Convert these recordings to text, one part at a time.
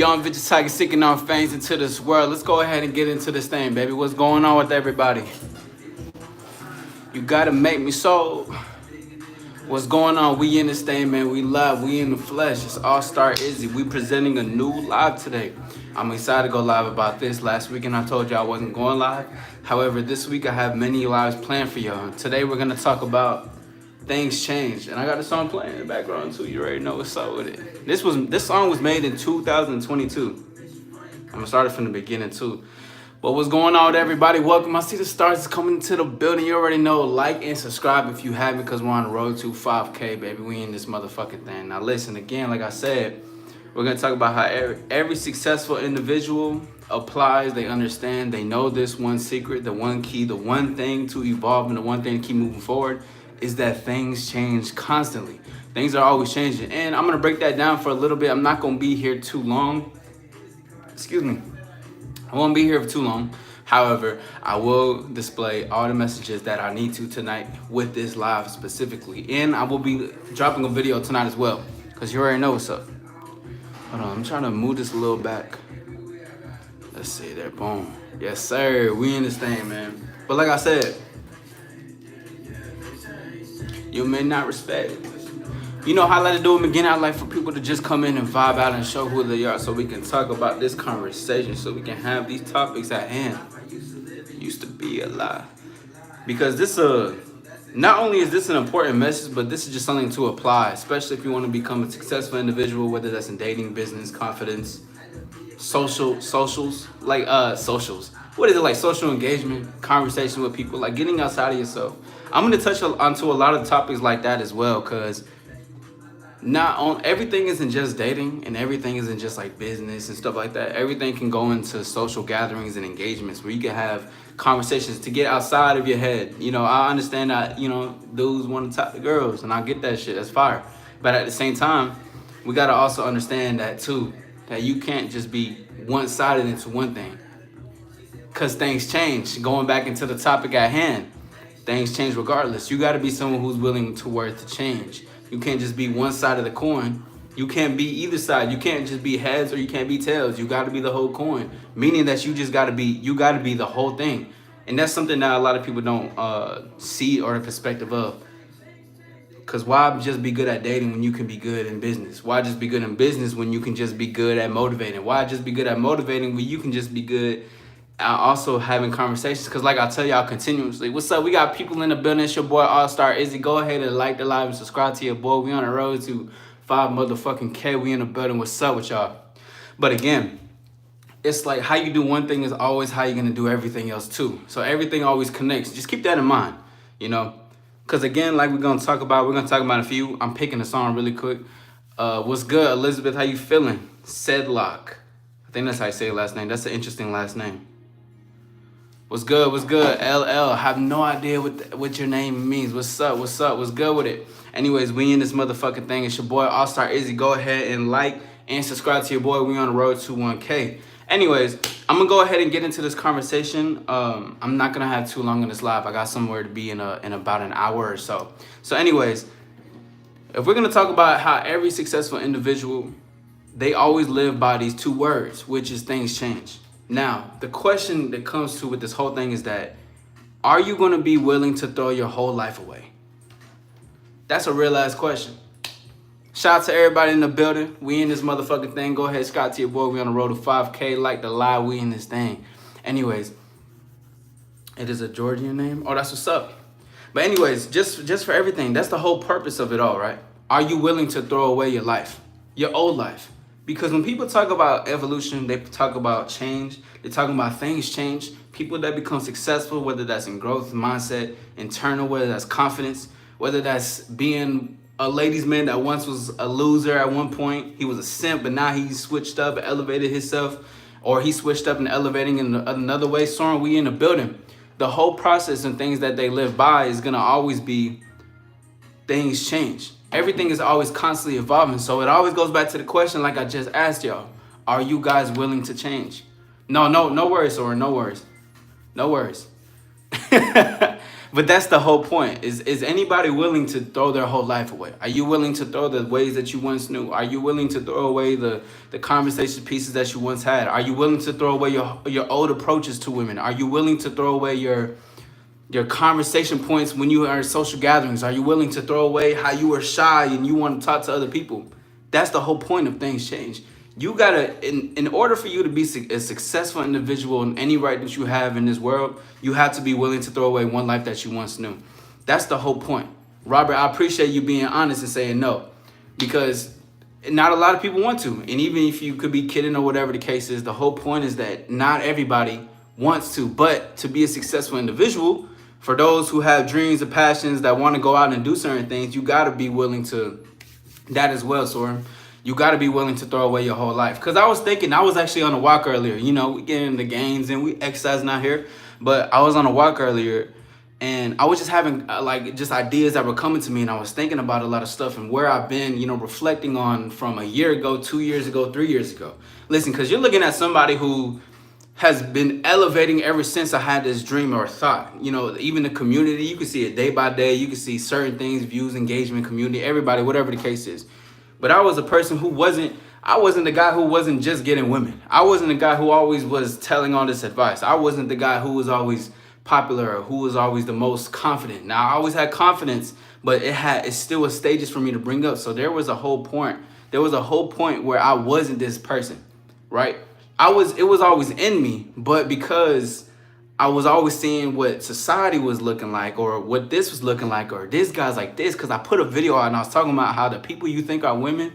Young Vintage Tiger seeking our fangs into this world. Let's go ahead and get into this thing, baby. What's going on with everybody? You gotta make me so. What's going on? We in this thing, man. We live. We in the flesh. It's AllStar Izzy. We presenting a new live today. I'm excited to go live about this. Last weekend I told you I wasn't going live. However, this week I have many lives planned for y'all. Today we're gonna talk about things change, and I got a song playing in the background too. You already know what's up with it. This song was made in 2022. I'm gonna start it from the beginning too. But what's going on with everybody? Welcome. I see the stars coming into the building. You already know. Like and subscribe if you haven't, because we're on the road to 5K, baby. We in this motherfucking thing. Now listen, again, like I said, we're gonna talk about how every successful individual applies. They understand. They know this one secret, the one key, the one thing to evolve, and the one thing to keep moving forward is that things change constantly. Things are always changing. And I'm gonna break that down for a little bit. I'm not gonna be here too long. Excuse me. I won't be here for too long. However, I will display all the messages that I need to tonight with this live specifically. And I will be dropping a video tonight as well, because you already know what's up. Hold on, I'm trying to move this a little back. Let's see there, boom. Yes, sir, we in this thing, man. But like I said, you may not respect it. You know how I like to do them again. I like for people to just come in and vibe out and show who they are, so we can talk about this conversation, so we can have these topics at hand. Used to be a lie. Because this not only is this an important message, but this is just something to apply, especially if you want to become a successful individual, whether that's in dating, business, confidence, socials. What is it, like social engagement, conversation with people, like getting outside of yourself. I'm going to touch onto a lot of topics like that as well, because everything isn't just dating, and everything isn't just like business and stuff like that. Everything can go into social gatherings and engagements where you can have conversations to get outside of your head. You know, I understand that, dudes want to talk to girls, and I get that shit. That's fire. But at the same time, we got to also understand that too, that you can't just be one-sided into one thing, because things change. Going back into the topic at hand, things change regardless. You got to be someone who's willing to work to change. You can't just be one side of the coin. You can't be either side. You can't just be heads or you can't be tails. You got to be the whole coin, meaning that you got to be the whole thing. And that's something that a lot of people don't see or the perspective of. Because why just be good at dating when you can be good in business? Why just be good in business when you can just be good at motivating? Why just be good at motivating when you can just be good also having conversations? Because like I tell y'all continuously, what's up? We got people in the building. It's your boy AllStar Izzy. Go ahead and like the live and subscribe to your boy. We on the road to 5 motherfucking K. We in the building. What's up with y'all? But again, it's like how you do one thing is always how you're gonna do everything else too. So everything always connects. Just keep that in mind, because again, like we're gonna talk about a few. I'm picking a song really quick. What's good, Elizabeth? How you feeling? Sedlock. I think that's how you say your last name. That's an interesting last name. What's good? What's good? LL. I have no idea what your name means. What's up? What's up? What's good with it? Anyways, we in this motherfucking thing. It's your boy AllStar Izzy. Go ahead and like and subscribe to your boy. We on the road to 1K. Anyways, I'm gonna go ahead and get into this conversation. I'm not gonna have too long on this live. I got somewhere to be in about an hour or so. So anyways, if we're gonna talk about how every successful individual, they always live by these two words, which is things change. Now, the question that comes to with this whole thing is that, are you going to be willing to throw your whole life away? That's a real ass question. Shout out to everybody in the building. We in this motherfucking thing. Go ahead, subscribe to your boy. We on the road to 5K. Like the live, we in this thing. Anyways, it is a Georgian name. Oh, that's what's up. But anyways, just for everything, that's the whole purpose of it all, right? Are you willing to throw away your life, your old life? Because when people talk about evolution, they talk about change. They're talking about things change. People that become successful, whether that's in growth, mindset, internal, whether that's confidence, whether that's being a ladies' man that once was a loser at one point. He was a simp, but now he switched up and elevated himself. Or he switched up and elevating in another way. Soren, we in the building. The whole process and things that they live by is going to always be things change. Everything is always constantly evolving. So it always goes back to the question like I just asked y'all. Are you guys willing to change? No worries, Soren. No worries. But that's the whole point. Is anybody willing to throw their whole life away? Are you willing to throw the ways that you once knew? Are you willing to throw away the conversation pieces that you once had? Are you willing to throw away your old approaches to women? Are you willing to throw away your conversation points when you are in social gatherings? Are you willing to throw away how you were shy and you want to talk to other people? That's the whole point of things change. You gotta, in order for you to be a successful individual in any right that you have in this world, you have to be willing to throw away one life that you once knew. That's the whole point. Robert, I appreciate you being honest and saying no, because not a lot of people want to. And even if you could be kidding or whatever the case is, the whole point is that not everybody wants to. But to be a successful individual, for those who have dreams and passions that want to go out and do certain things, you got to be willing to that as well, Soren. You got to be willing to throw away your whole life. Because I was thinking, I was actually on a walk earlier. You know, we get in the gains and we exercising out here. But I was on a walk earlier and I was just having just ideas that were coming to me. And I was thinking about a lot of stuff and where I've been, you know, reflecting on from a year ago, 2 years ago, 3 years ago. Listen, because you're looking at somebody who has been elevating ever since I had this dream or thought. You know, even the community, you can see it day by day. You can see certain things, views, engagement, community, everybody, whatever the case is. But I was a person who I wasn't the guy who wasn't just getting women. I wasn't the guy who always was telling all this advice. I wasn't the guy who was always popular or who was always the most confident. Now, I always had confidence, but it still was stages for me to bring up. So there was a whole point. There was a whole point where I wasn't this person, right? It was always in me, but because I was always seeing what society was looking like or what this was looking like or this guy's like this, because I put a video out and I was talking about how the people you think are winning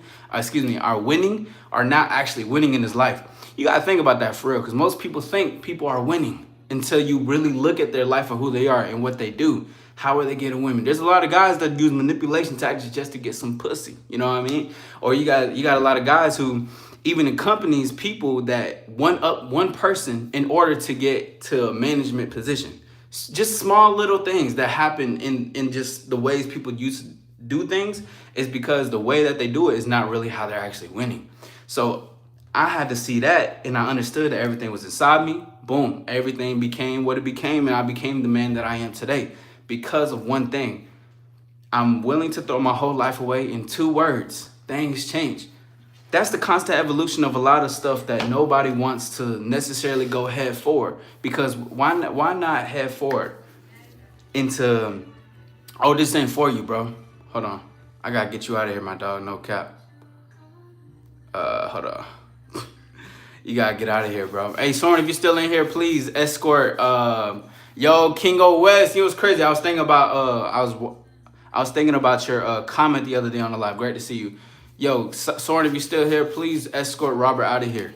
are not actually winning in this life. You got to think about that for real, because most people think people are winning until you really look at their life and who they are and what they do. How are they getting women? There's a lot of guys that use manipulation tactics just to get some pussy. You know what I mean? Or you got a lot of guys who even accompanies people that one up one person in order to get to a management position. Just small little things that happen in just the ways people used to do things is because the way that they do it is not really how they're actually winning. So I had to see that, and I understood that everything was inside me. Boom, everything became what it became, and I became the man that I am today because of one thing. I'm willing to throw my whole life away in 2 words. Things change. That's the constant evolution of a lot of stuff that nobody wants to necessarily go head forward. Because why not head forward into, oh, this ain't for you, bro. Hold on. I gotta get you out of here, my dog. No cap. Hold on. You gotta get out of here, bro. Hey, Soren, if you're still in here, please escort. Yo, Kingo West. It was crazy. I was thinking about I was thinking about your comment the other day on the live. Great to see you. Yo, Soren, if you're still here, please escort Robert out of here.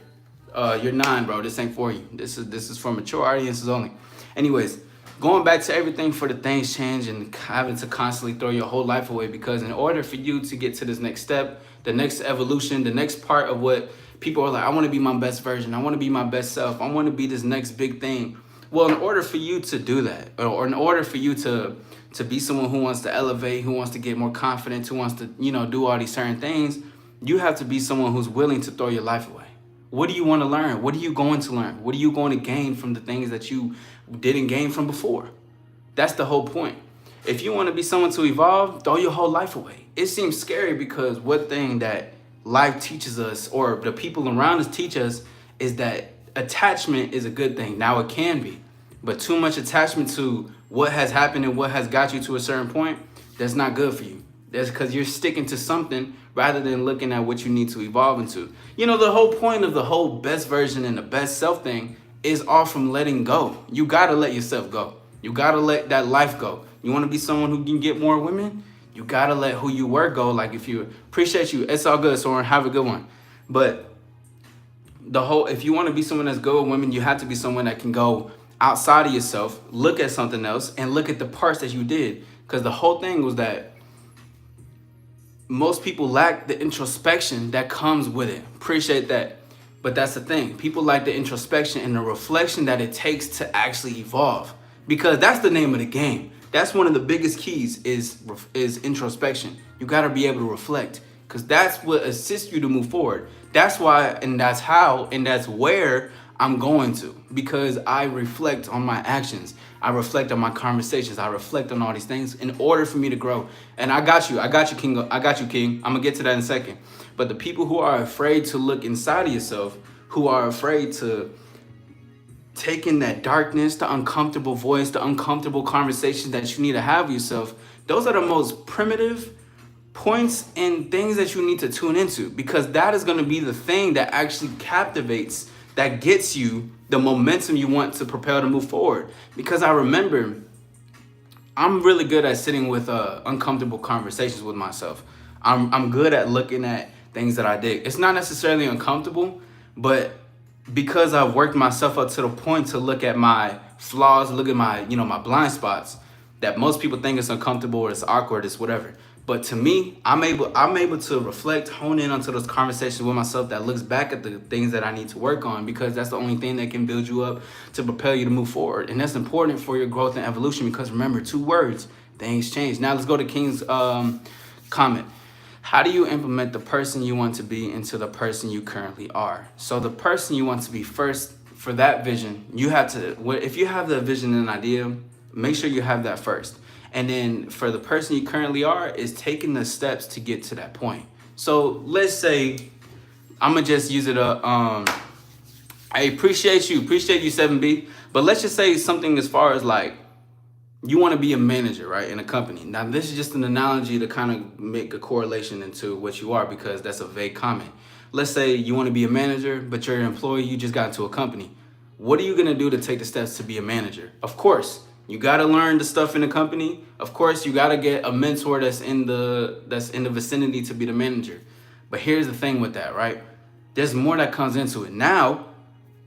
You're 9, bro. This ain't for you. This is for mature audiences only. Anyways, going back to everything for the things change and having to constantly throw your whole life away, because in order for you to get to this next step, the next evolution, the next part of what people are like, I want to be my best version. I want to be my best self. I want to be this next big thing. Well, in order for you to do that, or in order for you to be someone who wants to elevate, who wants to get more confident, who wants to, you know, do all these certain things, you have to be someone who's willing to throw your life away. What do you want to learn? What are you going to learn? What are you going to gain from the things that you didn't gain from before? That's the whole point. If you want to be someone to evolve, throw your whole life away. It seems scary because one thing that life teaches us, or the people around us teach us, is that attachment is a good thing. Now it can be, but too much attachment to what has happened and what has got you to a certain point, that's not good for you. That's because you're sticking to something rather than looking at what you need to evolve into. You know, the whole point of the whole best version and the best self thing is all from letting go. You got to let yourself go. You got to let that life go. You want to be someone who can get more women? You got to let who you were go. Like, if you appreciate you, it's all good, Soren. Have a good one. But if you want to be someone that's good with women, you have to be someone that can go outside of yourself, look at something else, and look at the parts that you did. Because the whole thing was that most people lack the introspection that comes with it. Appreciate that. But that's the thing. People lack the introspection and the reflection that it takes to actually evolve. Because that's the name of the game. That's one of the biggest keys is introspection. You got to be able to reflect, because that's what assists you to move forward. That's why, and that's how, and that's where I'm going to, because I reflect on my actions. I reflect on my conversations. I reflect on all these things in order for me to grow. And I got you. I got you, King. I got you, King. I'm going to get to that in a second. But the people who are afraid to look inside of yourself, who are afraid to take in that darkness, the uncomfortable voice, the uncomfortable conversations that you need to have with yourself, those are the most primitive points and things that you need to tune into, because that is going to be the thing that actually captivates, that gets you the momentum you want to propel to move forward. Because I remember, I'm really good at sitting with uncomfortable conversations with myself. I'm good at looking at things that I did. It's not necessarily uncomfortable, but because I've worked myself up to the point to look at my flaws, look at my, my blind spots, that most people think it's uncomfortable or it's awkward, it's whatever. But to me, I'm able to reflect, hone in onto those conversations with myself that looks back at the things that I need to work on, because that's the only thing that can build you up to propel you to move forward. And that's important for your growth and evolution, because remember, 2 words, things change. Now let's go to King's comment. How do you implement the person you want to be into the person you currently are? So the person you want to be first, for that vision, you have to, if you have the vision and idea, make sure you have that first. And then for the person you currently are, is taking the steps to get to that point. So let's say, I'm gonna just use it I appreciate you 7B, but let's just say something as far as like, you want to be a manager, right, in a company. Now, this is just an analogy to kind of make a correlation into what you are, because that's a vague comment. Let's say you want to be a manager, but you're an employee, you just got into a company. What are you going to do to take the steps to be a manager? Of course, you got to learn the stuff in the company. Of course, you got to get a mentor that's in the vicinity to be the manager. But here's the thing with that, right? There's more that comes into it. Now,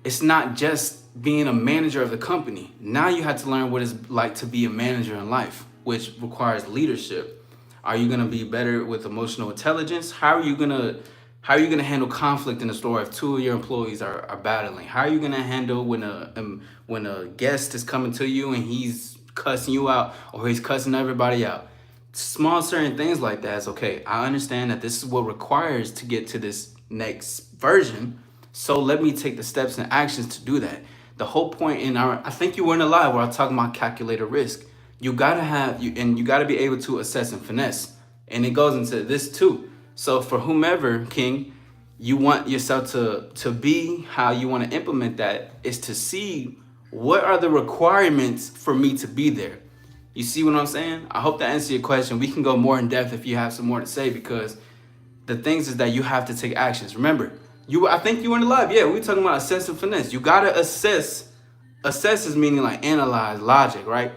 it's not just being a manager of the company. Now you have to learn what it's like to be a manager in life, which requires leadership. Are you going to be better with emotional intelligence? How are you going to handle conflict in the store if 2 of your employees are battling? How are you going to handle when a guest is coming to you and he's cussing you out, or he's cussing everybody out? Small certain things like that is okay. I understand that this is what requires to get to this next version. So let me take the steps and actions to do that. The whole point I think you weren't alive where I was talking about calculated risk. You gotta you gotta be able to assess and finesse. And it goes into this too. So for whomever, King, you want yourself to be, how you want to implement that is to see what are the requirements for me to be there. You see what I'm saying? I hope that answers your question. We can go more in depth if you have some more to say, because the things is that you have to take actions. Remember, I think you weren't alive. Yeah, we're talking about assess and finesse. You gotta assess. Assess is meaning like analyze, logic, right?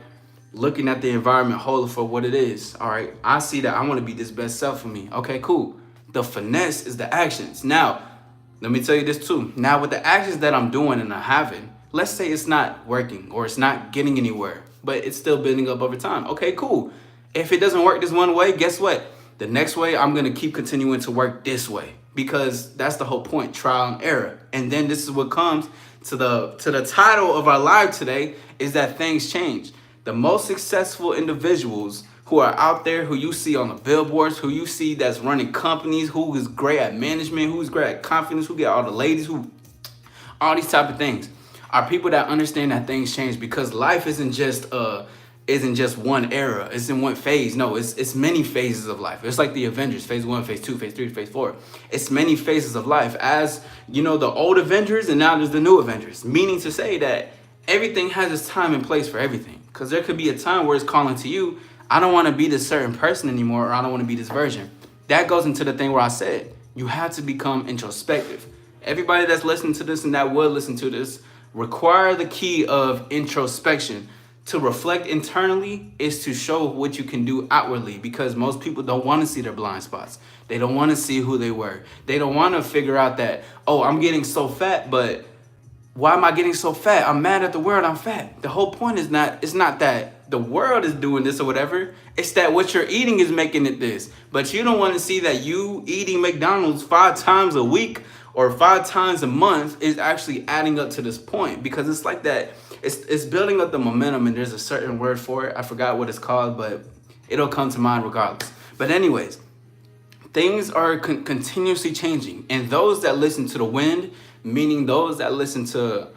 Looking at the environment wholly for what it is. All right, I see that I want to be this best self for me. Okay, cool. The finesse is the actions. Now, let me tell you this too. Now, with the actions that I'm doing and I'm having, let's say it's not working or it's not getting anywhere, but it's still building up over time. Okay, cool. If it doesn't work this one way, guess what? The next way, I'm gonna keep continuing to work this way, because that's the whole point, trial and error. And then this is what comes to the title of our live today, is that things change. The most successful individuals who are out there, who you see on the billboards, who you see that's running companies, who is great at management, who's great at confidence, who get all the ladies, who all these type of things, are people that understand that things change, because life isn't just one era, it's in one phase. No, it's many phases of life. It's like the Avengers, phase 1, phase 2, phase 3, phase 4. It's many phases of life. As you know, the old Avengers, and now there's the new Avengers, meaning to say that everything has its time and place for everything. Because there could be a time where it's calling to you, I don't want to be this certain person anymore, or I don't want to be this version. That goes into the thing where I said, you have to become introspective. Everybody that's listening to this and that will listen to this require the key of introspection. To reflect internally is to show what you can do outwardly, because most people don't want to see their blind spots. They don't want to see who they were. They don't want to figure out that, oh, I'm getting so fat, but why am I getting so fat? I'm mad at the world, I'm fat. The whole point is it's not that the world is doing this or whatever. It's that what you're eating is making it this. But you don't want to see that you eating McDonald's 5 times a week or 5 times a month is actually adding up to this point, because it's like that. It's building up the momentum, and there's a certain word for it. I forgot what it's called, but it'll come to mind regardless. But anyways, things are continuously changing, and those that listen to the wind, Meaning those that listen to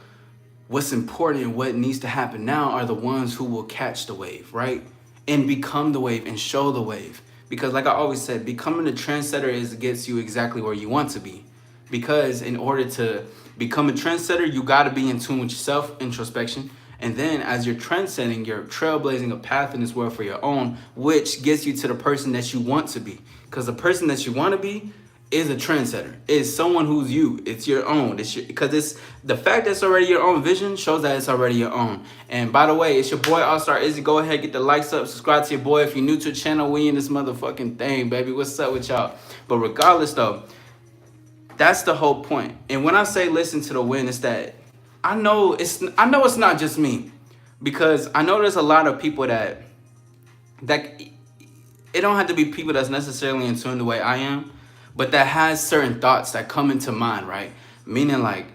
what's important and what needs to happen now are the ones who will catch the wave, right? And become the wave and show the wave. Because like I always said, becoming a trendsetter gets you exactly where you want to be. Because in order to become a trendsetter, you got to be in tune with yourself, introspection. And then as you're trendsetting, you're trailblazing a path in this world for your own, which gets you to the person that you want to be. Because the person that you want to be is a trendsetter. It's someone who's you. It's your own. Because it's the fact that it's already your own vision shows that it's already your own. And by the way, it's your boy AllStar Izzy. Go ahead, get the likes up, subscribe to your boy. If you're new to the channel, we in this motherfucking thing, baby. What's up with y'all? But regardless though, that's the whole point. And when I say listen to the wind, it's that I know it's not just me, because I know there's a lot of people that it don't have to be people that's necessarily in tune the way I am, but that has certain thoughts that come into mind, right? Meaning like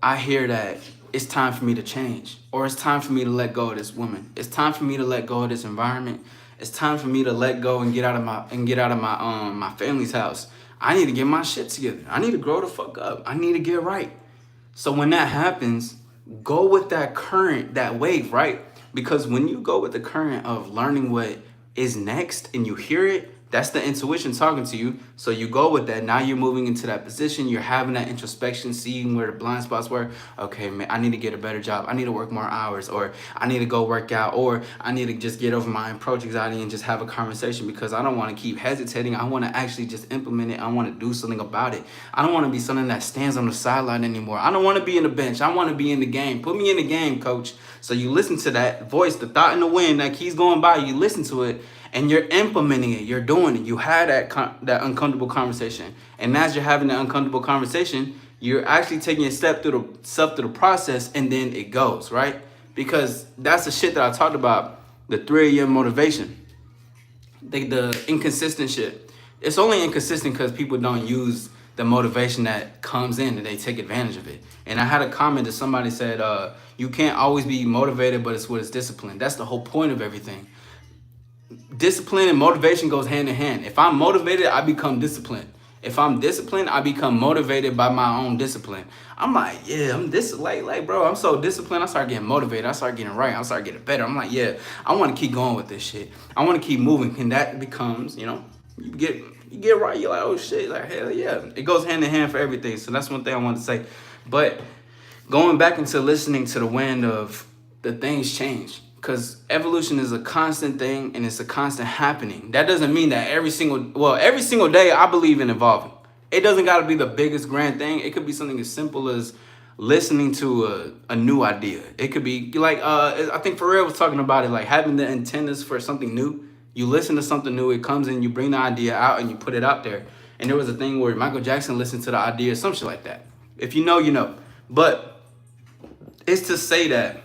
I hear that it's time for me to change, or it's time for me to let go of this woman. It's time for me to let go of this environment. It's time for me to let go and get out of my my family's house. I need to get my shit together. I need to grow the fuck up. I need to get right. So when that happens, go with that current, that wave, right? Because when you go with the current of learning what is next and you hear it, that's the intuition talking to you. So you go with that. Now you're moving into that position. You're having that introspection, seeing where the blind spots were. Okay, man, I need to get a better job. I need to work more hours, or I need to go work out, or I need to just get over my approach anxiety and just have a conversation, because I don't want to keep hesitating. I want to actually just implement it. I want to do something about it. I don't want to be something that stands on the sideline anymore. I don't want to be in the bench. I want to be in the game. Put me in the game, coach. So you listen to that voice, the thought in the wind that keeps going by. You listen to it. And you're implementing it. You're doing it. You had that uncomfortable conversation. And as you're having that uncomfortable conversation, you're actually taking a step through the process, and then it goes, right? Because that's the shit that I talked about, the 3 AM motivation. The inconsistent shit. It's only inconsistent because people don't use the motivation that comes in and they take advantage of it. And I had a comment that somebody said, you can't always be motivated, but it's what is discipline. That's the whole point of everything. Discipline and motivation goes hand in hand. If I'm motivated, I become disciplined. If I'm disciplined, I become motivated by my own discipline. I'm like, yeah, I'm like, bro, I'm so disciplined. I start getting motivated. I start getting right. I start getting better. I'm like, yeah, I want to keep going with this shit. I want to keep moving. And that becomes, you get right. You're like, oh shit, like hell yeah. It goes hand in hand for everything. So that's one thing I wanted to say. But going back into listening to the wind of the things change. Because evolution is a constant thing, and it's a constant happening. That doesn't mean that every single day I believe in evolving. It doesn't got to be the biggest grand thing. It could be something as simple as listening to a new idea. It could be like, I think Pharrell was talking about it, like having the antennas for something new. You listen to something new, it comes in, you bring the idea out, and you put it out there. And there was a thing where Michael Jackson listened to the idea, some shit like that. If you know, you know. But it's to say that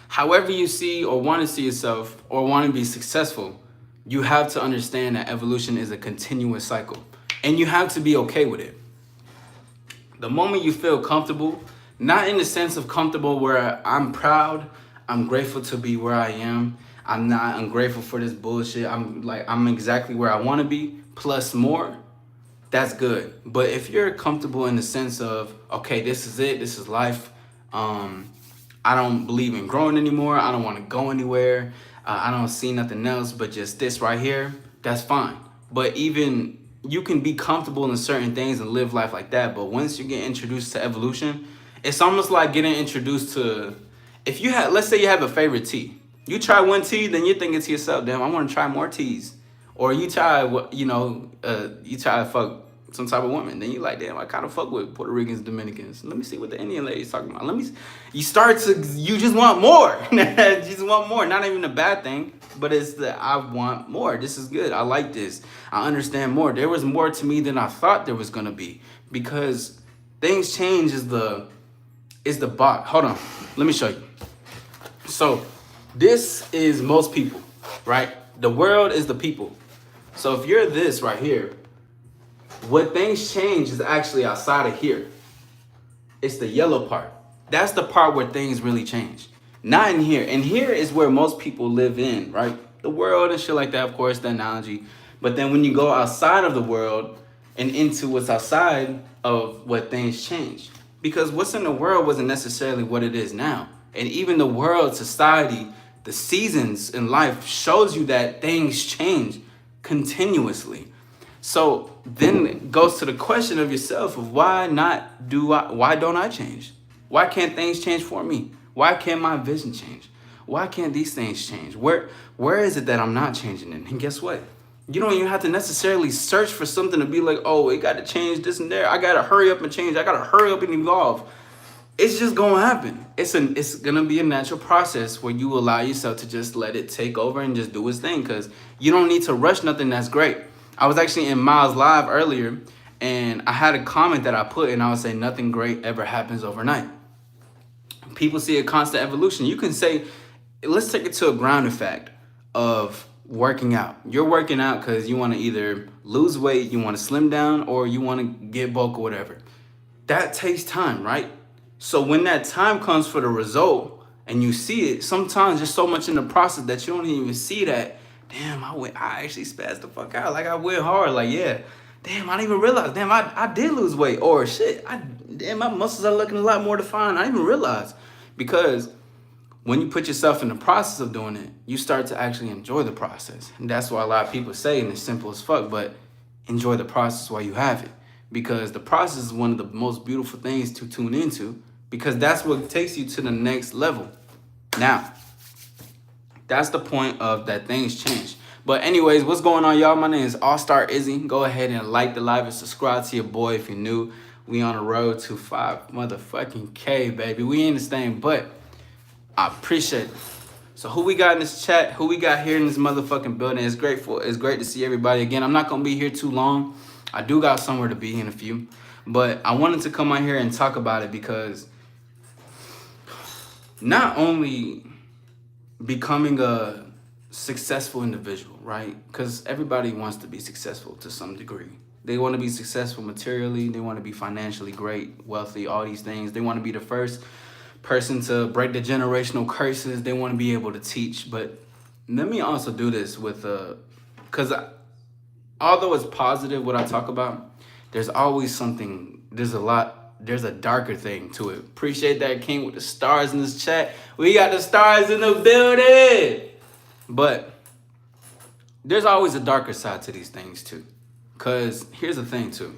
however you see or want to see yourself or want to be successful, you have to understand that evolution is a continuous cycle, and you have to be okay with it. The moment you feel comfortable, not in the sense of comfortable where I'm proud, I'm grateful to be where I am, I'm ungrateful for this bullshit, I'm exactly where I want to be, plus more, that's good. But if you're comfortable in the sense of, okay, this is it, this is life, I don't believe in growing anymore. I don't want to go anywhere. I don't see nothing else but just this right here. That's fine. But even you can be comfortable in certain things and live life like that. But once you get introduced to evolution, it's almost like getting introduced to, let's say you have a favorite tea. You try one tea, then you're thinking to yourself, damn, I want to try more teas. Or you try, you try to fuck some type of woman, then you're like, damn, I kind of fuck with Puerto Ricans, Dominicans. Let me see what the Indian lady's talking about. You just want more. You just want more. Not even a bad thing, but it's I want more. This is good. I like this. I understand more. There was more to me than I thought there was gonna be, because things change is the box. Hold on, let me show you. So this is most people, right? The world is the people. So if you're this right here, what things change is actually outside of here. It's the yellow part. That's the part where things really change. Not in here. And here is where most people live in, right? The world and shit like that, of course, the analogy. But then when you go outside of the world and into what's outside of what things change. Because what's in the world wasn't necessarily what it is now. And even the world, society, the seasons in life shows you that things change continuously. So then it goes to the question of yourself of why don't I change? Why can't things change for me? Why can't my vision change? Why can't these things change? Where is it that I'm not changing in? And guess what? You don't even have to necessarily search for something to be like, oh, it got to change this and there. I got to hurry up and change. I got to hurry up and evolve. It's just going to happen. It's going to be a natural process where you allow yourself to just let it take over and just do its thing, because you don't need to rush nothing that's great. I was actually in Miles Live earlier, and I had a comment that I put, and I would say nothing great ever happens overnight. People see a constant evolution. You can say, let's take it to a grounded fact of working out. You're working out because you want to either lose weight, you want to slim down, or you want to get bulk or whatever. That takes time, right? So when that time comes for the result and you see it, sometimes there's so much in the process that you don't even see that, damn, I actually spazzed the fuck out. Like I went hard. Like, yeah, damn, I didn't even realize. Damn, I did lose weight. Or shit, damn, my muscles are looking a lot more defined. I didn't even realize. Because when you put yourself in the process of doing it, you start to actually enjoy the process. And that's why a lot of people say, and it's simple as fuck, but enjoy the process while you have it. Because the process is one of the most beautiful things to tune into, because that's what takes you to the next level. Now, that's the point of that things change. But anyways, what's going on, y'all? My name is AllStar Izzy. Go ahead and like the live and subscribe to your boy if you're new. We on the road to 5 motherfucking K, baby. We ain't the same, but I appreciate it. So who we got in this chat? Who we got here in this motherfucking building? It's great to see everybody again. I'm not gonna be here too long. I do got somewhere to be in a few, but I wanted to come on here and talk about it because not only becoming a successful individual, right? Because everybody wants to be successful to some degree. They want to be successful materially. They want to be financially great, wealthy, all these things. They want to be the first person to break the generational curses. They want to be able to teach. But let me also do this with because although it's positive what I talk about, there's always something, there's a darker thing to it. Appreciate that, King, with the stars in this chat. We got the stars in the building. But there's always a darker side to these things too. Because here's the thing too.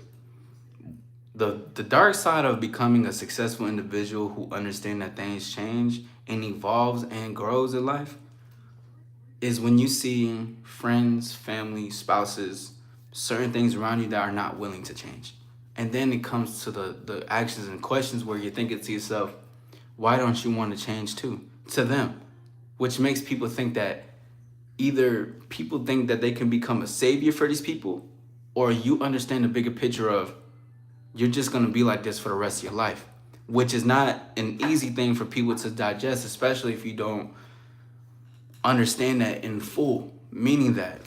The dark side of becoming a successful individual who understands that things change and evolves and grows in life is when you see friends, family, spouses, certain things around you that are not willing to change. And then it comes to the actions and questions where you're thinking to yourself, why don't you want to change too? To them. Which makes people think that either people think that they can become a savior for these people, or you understand the bigger picture of you're just going to be like this for the rest of your life, which is not an easy thing for people to digest, especially if you don't understand that in full, meaning that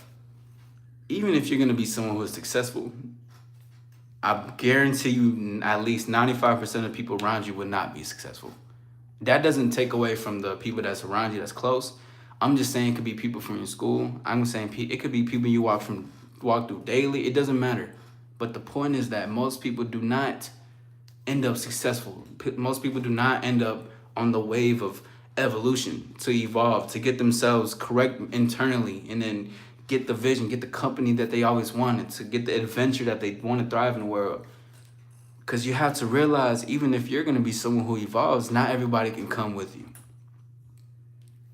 even if you're going to be someone who is successful, I guarantee you at least 95% of people around you will not be successful. That doesn't take away from the people that's around you that's close. I'm just saying it could be people from your school. I'm saying it could be people you walk through daily. It doesn't matter. But the point is that most people do not end up successful. Most people do not end up on the wave of evolution to evolve, to get themselves correct internally, and then get the vision, get the company that they always wanted, to get the adventure that they want to thrive in the world. Because you have to realize, even if you're going to be someone who evolves, not everybody can come with you.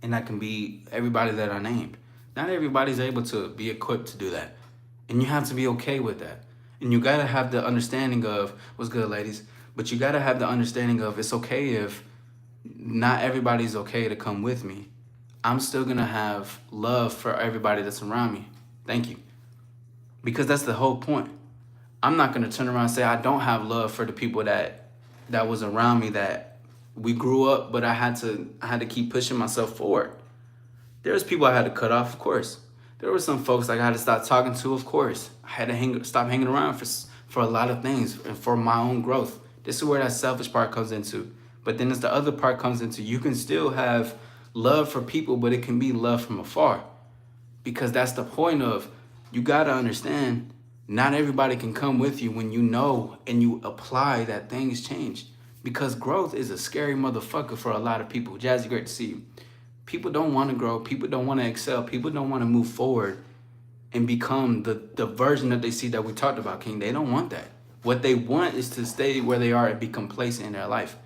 And that can be everybody that I named. Not everybody's able to be equipped to do that. And you have to be okay with that. And you got to have the understanding of, what's good, ladies? But you got to have the understanding of, it's okay if not everybody's okay to come with me. I'm still going to have love for everybody that's around me. Thank you. Because that's the whole point. I'm not going to turn around and say I don't have love for the people that was around me, that we grew up, but I had to keep pushing myself forward. There's people I had to cut off, of course. There were some folks I had to stop talking to, of course. I had to stop hanging around for a lot of things and for my own growth. This is where that selfish part comes into. But then as the other part comes into, you can still have love for people, but it can be love from afar. Because that's the point of, you got to understand, Not everybody can come with you when you know and you apply that things change. Because growth is a scary motherfucker for a lot of people. Jazzy, great to see you. People don't want to grow. People don't want to excel. People don't want to move forward and become the version that they see that we talked about, King. They don't want that. What they want is to stay where they are and be complacent in their life.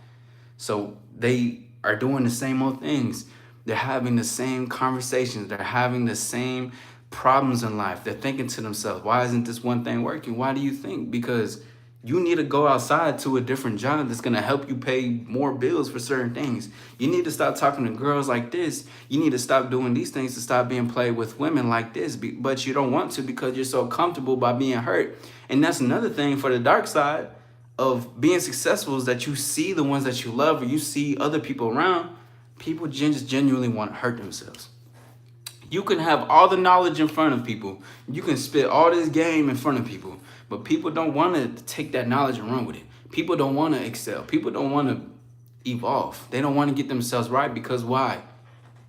So they are doing the same old things. They're having the same conversations. They're having the same problems in life. They're thinking to themselves, why isn't this one thing working? Why do you think? Because you need to go outside to a different job that's going to help you pay more bills for certain things. You need to stop talking to girls like this. You need to stop doing these things to stop being played with women like this. But you don't want to because you're so comfortable by being hurt. And that's another thing for the dark side of being successful, is that you see the ones that you love, or you see other people around. People just genuinely want to hurt themselves. You can have all the knowledge in front of people. You can spit all this game in front of people. But people don't want to take that knowledge and run with it. People don't want to excel. People don't want to evolve. They don't want to get themselves right because why?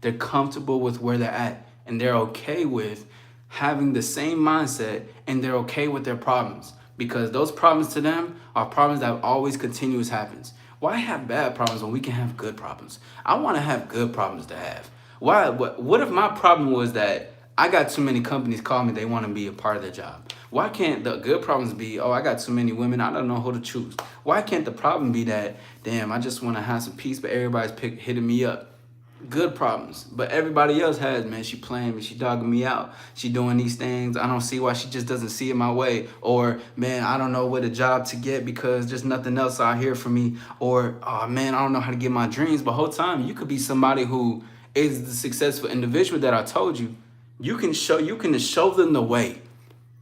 They're comfortable with where they're at. And they're okay with having the same mindset, and they're okay with their problems. Because those problems to them are problems that always continuous happens. Why have bad problems when we can have good problems? I want to have good problems to have. Why? What if my problem was that I got too many companies call me, they want to be a part of their job? Why can't the good problems be, oh, I got too many women, I don't know who to choose? Why can't the problem be that, damn, I just want to have some peace, but everybody's hitting me up? Good problems. But everybody else has, man, she playing me, she dogging me out, she doing these things, I don't see why she just doesn't see it my way. Or, man, I don't know what a job to get because there's nothing else out here for me. Or, oh, man, I don't know how to get my dreams. But whole time, you could be somebody who is the successful individual that I told you. You can show them the way.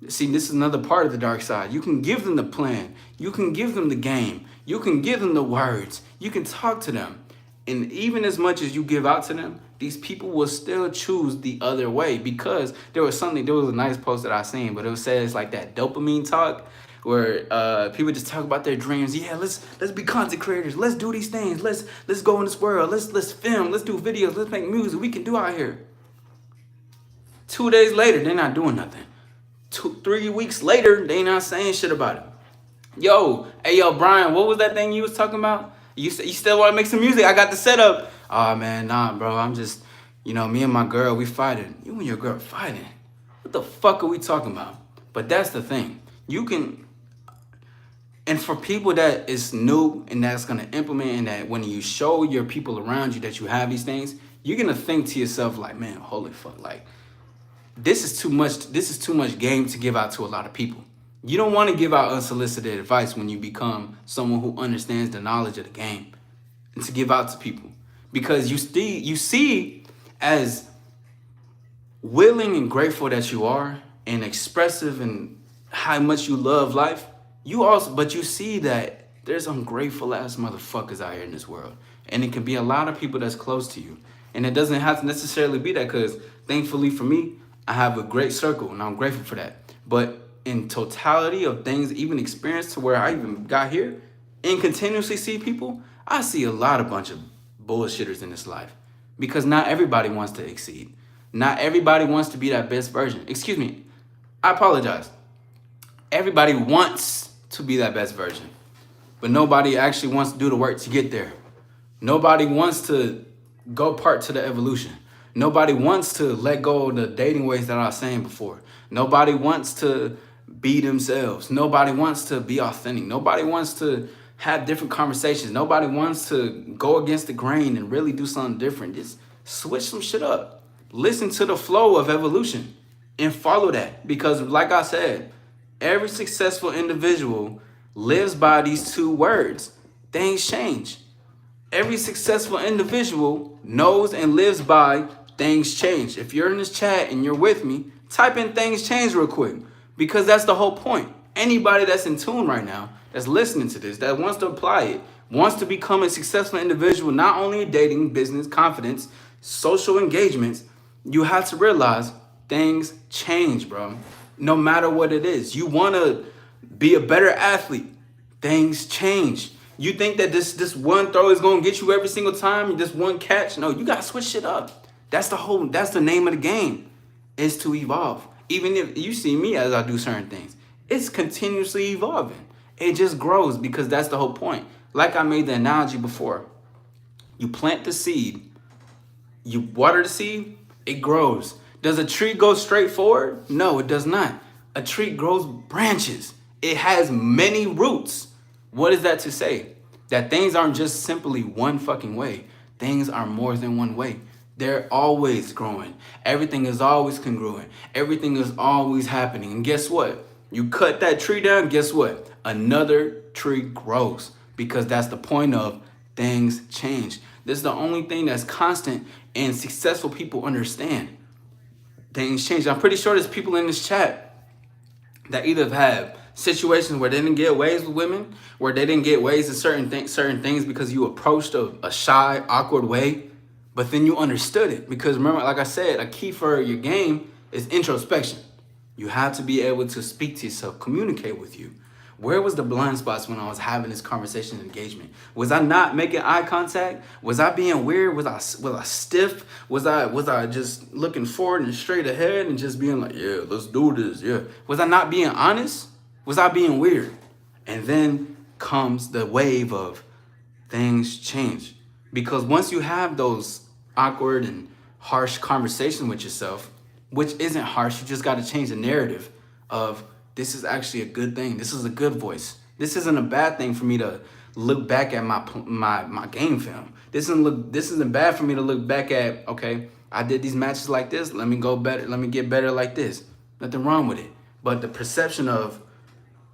See, this is another part of the dark side. You can give them the plan. You can give them the game. You can give them the words. You can talk to them. And even as much as you give out to them, these people will still choose the other way, because there was a nice post that I seen, but it says like that dopamine talk where people just talk about their dreams. Yeah, let's be content creators. Let's do these things. Let's go in this world. Let's film. Let's do videos. Let's make music. We can do out here. 2 days later, they're not doing nothing. 3 weeks later, they not saying shit about it. Yo, Brian, what was that thing you was talking about? You still want to make some music? I got the setup. Oh, man, nah, bro. I'm just, me and my girl, we fighting. You and your girl fighting? What the fuck are we talking about? But that's the thing. You can, and for people that is new and that's going to implement, and that when you show your people around you that you have these things, you're going to think to yourself like, man, holy fuck, like, this is too much game to give out to a lot of people. You don't want to give out unsolicited advice when you become someone who understands the knowledge of the game, and to give out to people, because you see as willing and grateful that you are, and expressive and how much you love life. But you see that there's ungrateful ass motherfuckers out here in this world, and it can be a lot of people that's close to you, and it doesn't have to necessarily be that, because thankfully for me, I have a great circle, and I'm grateful for that. But in totality of things, even experience to where I even got here and continuously see people, I see a bunch of bullshitters in this life, because not everybody wants to exceed. Not everybody wants to be that best version. Excuse me, I apologize. Everybody wants to be that best version, but nobody actually wants to do the work to get there. Nobody wants to go part to the evolution. Nobody wants to let go of the dating ways that I was saying before. Nobody wants to be themselves. Nobody wants to be authentic. Nobody wants to have different conversations. Nobody wants to go against the grain and really do something different. Just switch some shit up. Listen to the flow of evolution and follow that. Because like I said, every successful individual lives by these two words. Things change. Every successful individual knows and lives by things change. If you're in this chat and you're with me, type in things change real quick, because that's the whole point. Anybody that's in tune right now, that's listening to this, that wants to apply it, wants to become a successful individual, not only in dating, business, confidence, social engagements, you have to realize things change, bro. No matter what it is. You want to be a better athlete. Things change. You think that this one throw is going to get you every single time, this one catch? No, you got to switch shit up. That's the name of the game, is to evolve. Even if you see me as I do certain things, It's continuously evolving. It just grows because that's the whole point. Like I made the analogy before. You plant the seed, you water the seed, it grows. Does a tree go straight forward? No, it does not. A tree grows branches. It has many roots. What is that to say? That things aren't just simply one fucking way. Things are more than one way. They're always growing. Everything is always congruent. Everything is always happening. And guess what? You cut that tree down, guess what? Another tree grows. Because that's the point of things change. This is the only thing that's constant and successful people understand. Things change. I'm pretty sure there's people in this chat that either have situations where they didn't get ways with women, where they didn't get ways in certain things because you approached a shy, awkward way, but then you understood it. Because remember, like I said, a key for your game is introspection. You have to be able to speak to yourself, communicate with you. Where was the blind spots when I was having this conversation and engagement? Was I not making eye contact? Was I being weird? Was I stiff? Was I just looking forward and straight ahead and just being like, yeah, let's do this, yeah? Was I not being honest? Was I being weird? And then comes the wave of things change. Because once you have those awkward and harsh conversations with yourself, which isn't harsh, you just got to change the narrative of, this is actually a good thing. This is a good voice. This isn't a bad thing for me to look back at my game film. This isn't bad for me to look back at, okay, I did these matches like this. Let me go better. Let me get better like this. Nothing wrong with it. But the perception of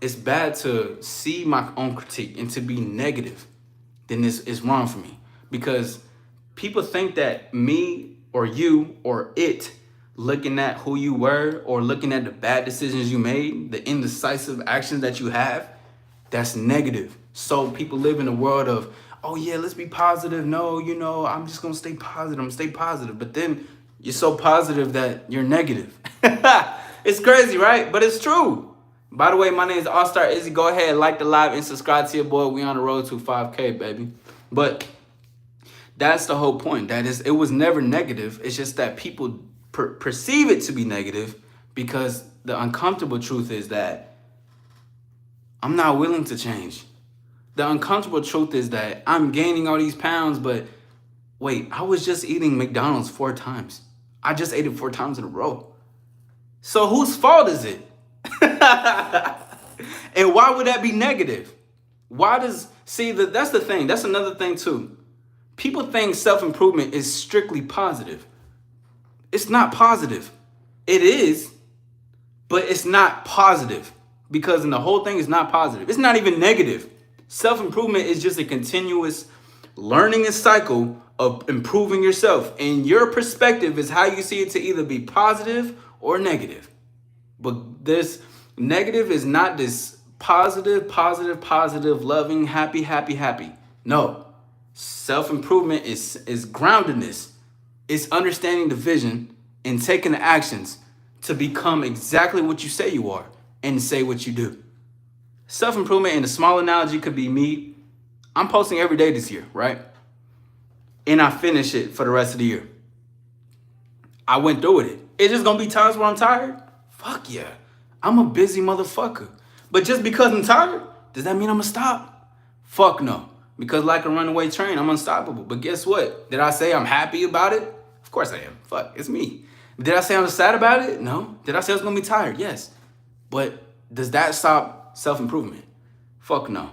it's bad to see my own critique and to be negative, then this is wrong for me. Because people think that me or you or it looking at who you were or looking at the bad decisions you made, the indecisive actions that you have, that's negative. So people live in a world of, oh yeah, let's be positive. No, I'm just going to stay positive. I'm going to stay positive. But then you're so positive that you're negative. It's crazy, right? But it's true. By the way, my name is AllStar Izzy. Go ahead, like the live and subscribe to your boy. We on the road to 5K, baby. But that's the whole point. That is, it was never negative. It's just that people perceive it to be negative because the uncomfortable truth is that I'm not willing to change. The uncomfortable truth is that I'm gaining all these pounds, but wait, I was just eating McDonald's 4 times. I just ate it 4 times in a row. So whose fault is it? And why would that be negative? That's the thing. That's another thing too. People think self-improvement is strictly positive. It's not positive. It is, but it's not positive because the whole thing is not positive. It's not even negative. Self-improvement is just a continuous learning and cycle of improving yourself. And your perspective is how you see it to either be positive or negative. But this negative is not this positive, loving, happy. No. Self-improvement is groundedness. It's understanding the vision and taking the actions to become exactly what you say you are and say what you do. Self-improvement in a small analogy could be me. I'm posting every day this year, right? And I finish it for the rest of the year. I went through it. It's just going to be times where I'm tired? Fuck yeah. I'm a busy motherfucker. But just because I'm tired, does that mean I'm going to stop? Fuck no. Because like a runaway train, I'm unstoppable. But guess what? Did I say I'm happy about it? Of course I am. Fuck, it's me. Did I say I'm sad about it? No. Did I say I was going to be tired? Yes. But does that stop self-improvement? Fuck no.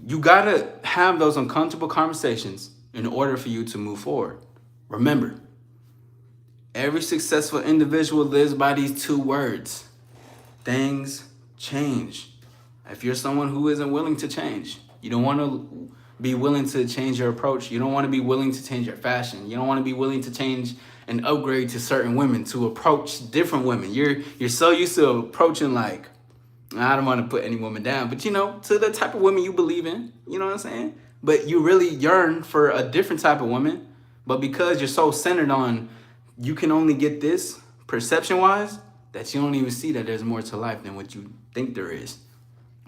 You got to have those uncomfortable conversations in order for you to move forward. Remember, every successful individual lives by these 2 words. Things change. If you're someone who isn't willing to change, you don't want to be willing to change your approach. You don't want to be willing to change your fashion. You don't want to be willing to change and upgrade to certain women, to approach different women. You're so used to approaching like, I don't want to put any woman down, but to the type of women you believe in, you know what I'm saying? But you really yearn for a different type of woman. But because you're so centered on you can only get this perception-wise, that you don't even see that there's more to life than what you think there is.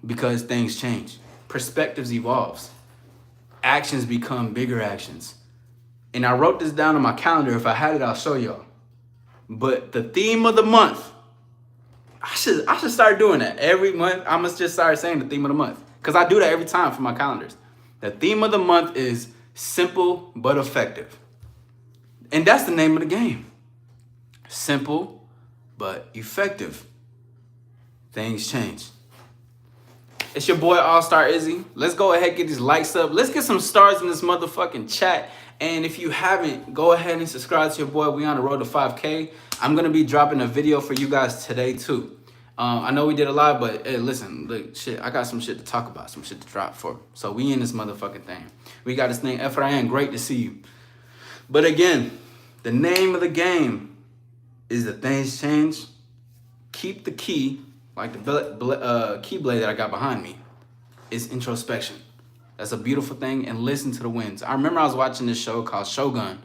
Because things change. Perspectives evolves. Actions become bigger actions. And I wrote this down on my calendar. If I had it, I'll show y'all. But the theme of the month, I should start doing that every month. I must just start saying the theme of the month because I do that every time for my calendars. The theme of the month is simple but effective, and that's the name of the game. Simple but effective. Things change. It's your boy AllStar Izzy. Let's go ahead and get these likes up. Let's get some stars in this motherfucking chat. And if you haven't, go ahead and subscribe to your boy. We on the road to 5K. I'm gonna be dropping a video for you guys today too. I know we did a lot, but hey, listen, look, shit, I got some shit to talk about, some shit to drop for. So we in this motherfucking thing. We got this thing, Ephraim, great to see you. But again, the name of the game is that things change. Keep the key, like the keyblade that I got behind me, is introspection. That's a beautiful thing, and listen to the winds. I remember I was watching this show called Shogun.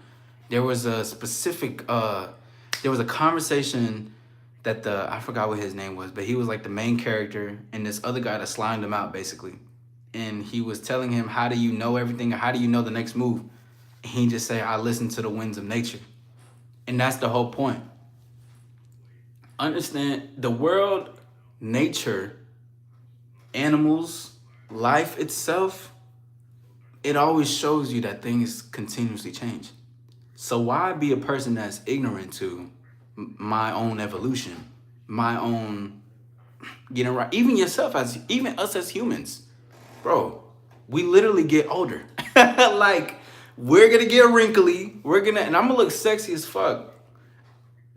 There was a specific, there was a conversation that I forgot what his name was, but he was like the main character, and this other guy that slimed him out basically. And he was telling him, how do you know everything? Or how do you know the next move? And he just said, I listen to the winds of nature. And that's the whole point. Understand the world, nature, animals, life itself, it always shows you that things continuously change. So why be a person that's ignorant to my own evolution, my own getting right? Even yourself, even us as humans, bro, we literally get older. Like, we're gonna get wrinkly. And I'm gonna look sexy as fuck.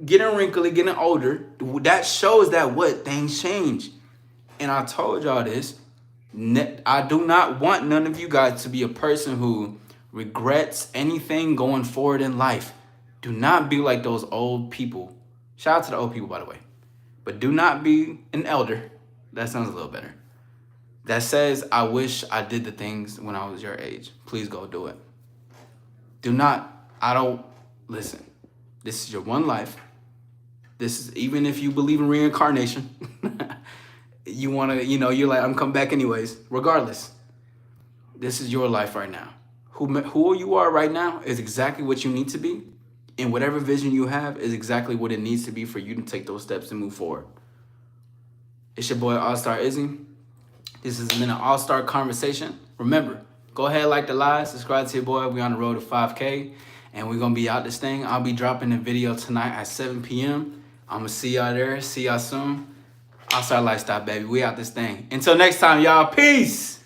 Getting wrinkly, getting older, that shows that what? Things change. And I told y'all this. I do not want none of you guys to be a person who regrets anything going forward in life. Do not be like those old people. Shout out to the old people, by the way. But do not be an elder. That sounds a little better. That says, I wish I did the things when I was your age. Please go do it. Listen, this is your one life. This is, even if you believe in reincarnation, you want to, you're like, I'm coming back anyways. Regardless, this is your life right now. Who you are right now is exactly what you need to be. And whatever vision you have is exactly what it needs to be for you to take those steps and move forward. It's your boy, AllStar Izzy. This has been an all-star conversation. Remember, go ahead, like the live, subscribe to your boy. We on the road to 5K, and we're going to be out this thing. I'll be dropping a video tonight at 7 p.m. I'm going to see y'all there. See y'all soon. AllStar Lifestyle, baby. We out this thing. Until next time, y'all. Peace.